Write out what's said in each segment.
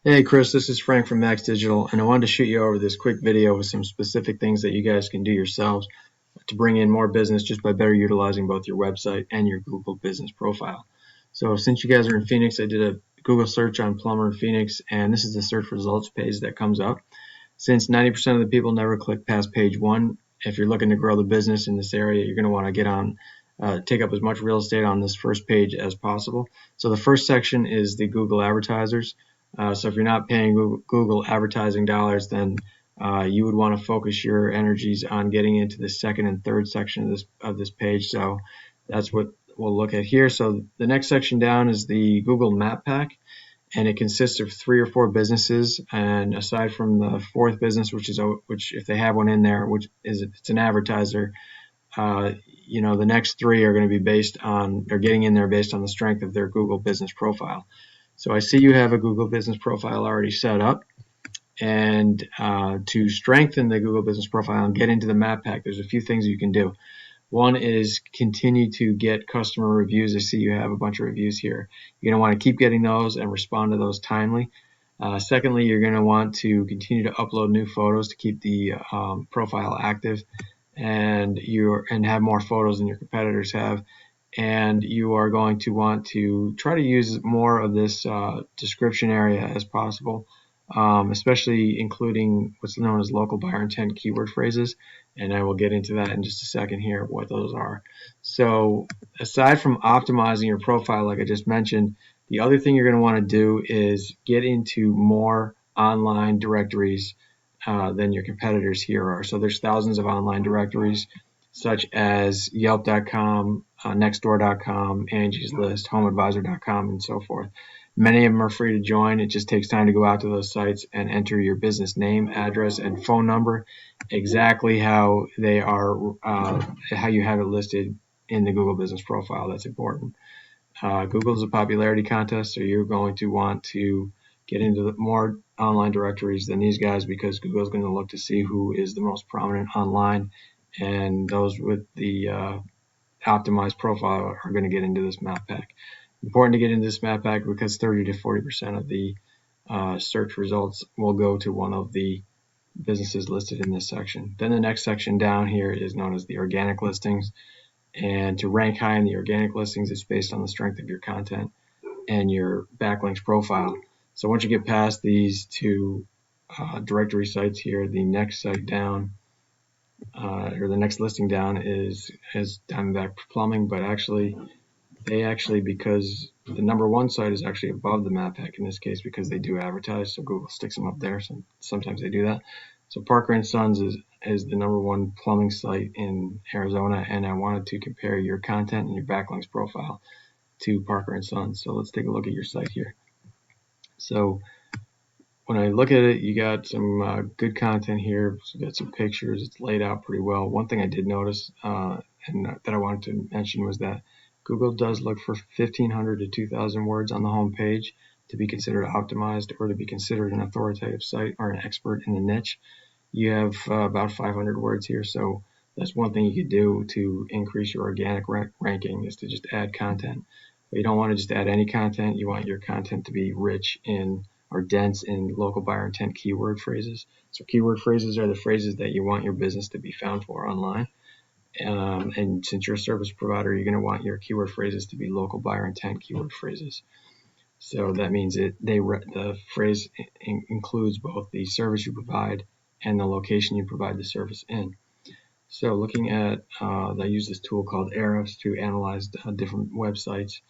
Hey Chris, this is Frank from Max Digital, and I wanted to shoot you over this quick video with some specific things that you guys can do yourselves to bring in more business just by better utilizing both your website and your Google business profile. So since you guys are in Phoenix, I did a Google search on Plumber Phoenix, and this is the search results page that comes up. Since 90% of the people never click past page one, if you're looking to grow the business in this area, you're going to want to get on, take up as much real estate on this first page as possible. So the first section is the Google advertisers. So if you're not paying Google advertising dollars, then you would want to focus your energies on getting into the second and third section of this page. So that's what we'll look at here. So the next section down is the Google Map Pack, and it consists of 3 or 4 businesses. And aside from the fourth business, which if they have one in there, which is it's an advertiser, the next 3 are going to be based on they're getting in there based on the strength of their Google business profile. So I see you have a Google business profile already set up. And to strengthen the Google business profile and get into the map pack, there's a few things you can do. One is continue to get customer reviews. I see you have a bunch of reviews here. You're going to want to keep getting those and respond to those timely. Secondly, you're going to want to continue to upload new photos to keep the profile active, and have more photos than your competitors have. And you are going to want to try to use more of this description area as possible, especially including what's known as local buyer intent keyword phrases. And I will get into that in just a second here, what those are. So aside from optimizing your profile, like I just mentioned, the other thing you're going to want to do is get into more online directories than your competitors here are. So there's thousands of online directories such as Yelp.com, Nextdoor.com, Angie's List, HomeAdvisor.com, and so forth. Many of them are free to join. It just takes time to go out to those sites and enter your business name, address, and phone number exactly how they are, how you have it listed in the Google business profile. That's important. Google is a popularity contest, so you're going to want to get into more online directories than these guys, because Google is going to look to see who is the most prominent online, and those with the optimized profile are going to get into this map pack. Important to get into this map pack because 30 to 40% of the search results will go to one of the businesses listed in this section. Then the next section down here is known as the organic listings. And to rank high in the organic listings, it's based on the strength of your content and your backlinks profile. So once you get past these two directory sites here, the next site down, or the next listing down is Diamondback Plumbing, but because the number one site is actually above the map pack in this case, because they do advertise, so Google sticks them up there. So sometimes they do that. So Parker and Sons is the number one plumbing site in Arizona, and I wanted to compare your content and your backlinks profile to Parker and Sons. So let's take a look at your site here. So when I look at it, you got some good content here. So you got some pictures. It's laid out pretty well. One thing I did notice and that I wanted to mention was that Google does look for 1,500 to 2,000 words on the home page to be considered optimized or to be considered an authoritative site or an expert in the niche. You have about 500 words here, so that's one thing you could do to increase your organic ranking, is to just add content. But you don't want to just add any content. You want your content to be rich in or dense in local buyer intent keyword phrases. So keyword phrases are the phrases that you want your business to be found for online. And since you're a service provider, you're going to want your keyword phrases to be local buyer intent keyword phrases. So that means the phrase includes both the service you provide and the location you provide the service in. So looking at, I use this tool called Ahrefs to analyze different websites,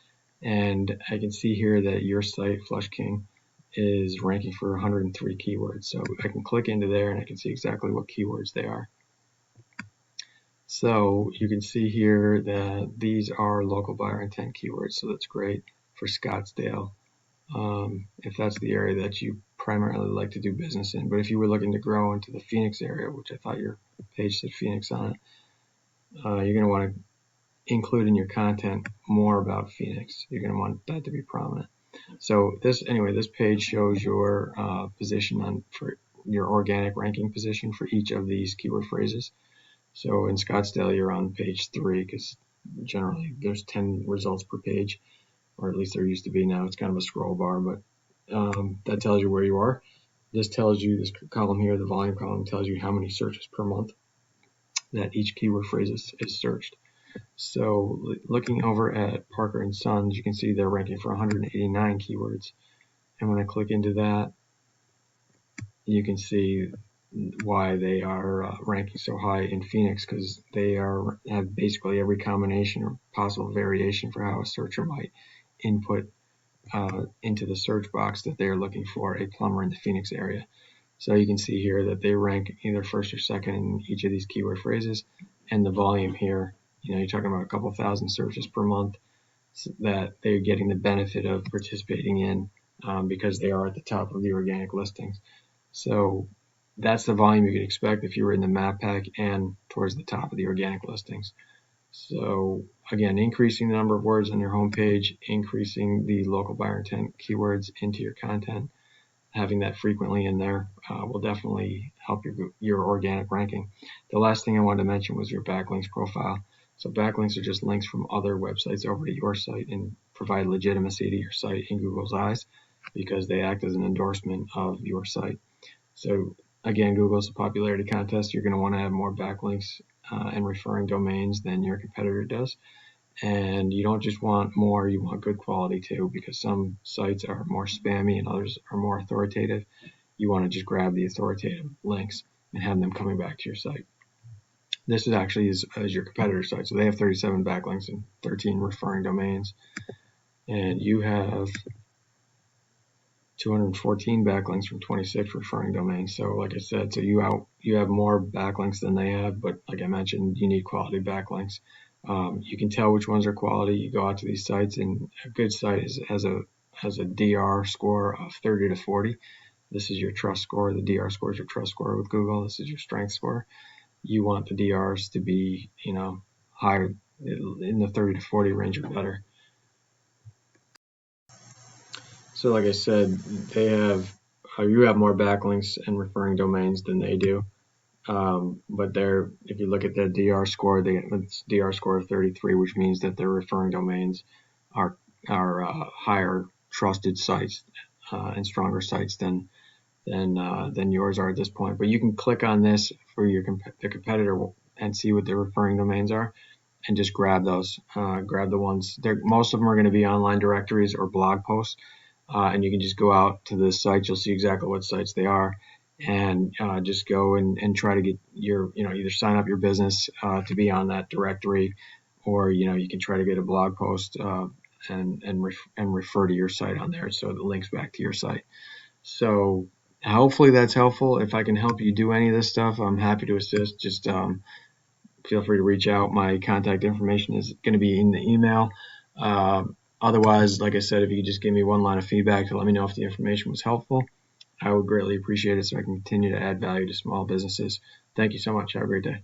and I can see here that your site, Flush King, is ranking for 103 keywords. So I can click into there and I can see exactly what keywords they are. So you can see here that these are local buyer intent keywords, so that's great for Scottsdale, if that's the area that you primarily like to do business in. But if you were looking to grow into the Phoenix area, which I thought your page said Phoenix on it, you're going to want to include in your content more about Phoenix. You're going to want that to be prominent. So this page shows your position for your organic ranking position for each of these keyword phrases. So in Scottsdale, you're on page 3, because generally there's 10 results per page, or at least there used to be. Now it's kind of a scroll bar, but that tells you where you are. This tells you, this column here, the volume column, tells you how many searches per month that each keyword phrase is searched. So looking over at Parker and Sons, you can see they're ranking for 189 keywords. And when I click into that, you can see why they are ranking so high in Phoenix, because they have basically every combination or possible variation for how a searcher might input into the search box that they're looking for a plumber in the Phoenix area. So you can see here that they rank either first or second in each of these keyword phrases, and the volume here, you're talking about a couple thousand searches per month that they're getting the benefit of participating in because they are at the top of the organic listings. So that's the volume you could expect if you were in the map pack and towards the top of the organic listings. So again, increasing the number of words on your homepage, increasing the local buyer intent keywords into your content, having that frequently in there will definitely help your organic ranking. The last thing I wanted to mention was your backlinks profile. So backlinks are just links from other websites over to your site and provide legitimacy to your site in Google's eyes because they act as an endorsement of your site. So again, Google's a popularity contest. You're going to want to have more backlinks and referring domains than your competitor does. And you don't just want more, you want good quality too, because some sites are more spammy and others are more authoritative. You want to just grab the authoritative links and have them coming back to your site. This is actually as your competitor site. So they have 37 backlinks and 13 referring domains. And you have 214 backlinks from 26 referring domains. So like I said, so you have more backlinks than they have, but like I mentioned, you need quality backlinks. You can tell which ones are quality. You go out to these sites, and a good site has a DR score of 30 to 40. This is your trust score. The DR score is your trust score with Google. This is your strength score. You want the DRs to be, higher in the 30 to 40 range or better. So like I said, you have more backlinks and referring domains than they do. But if you look at their DR score, it's DR score of 33, which means that their referring domains are higher trusted sites and stronger sites than yours are at this point. But you can click on this for the competitor and see what their referring domains are, and just grab those. Grab the ones. Most of them are going to be online directories or blog posts, and you can just go out to the sites. You'll see exactly what sites they are, and just go and try to get either sign up your business to be on that directory, or you can try to get a blog post and refer to your site on there, so it links back to your site. So hopefully that's helpful. If I can help you do any of this stuff, I'm happy to assist. Just feel free to reach out. My contact information is going to be in the email. Otherwise, like I said, if you could just give me one line of feedback to let me know if the information was helpful, I would greatly appreciate it so I can continue to add value to small businesses. Thank you so much. Have a great day.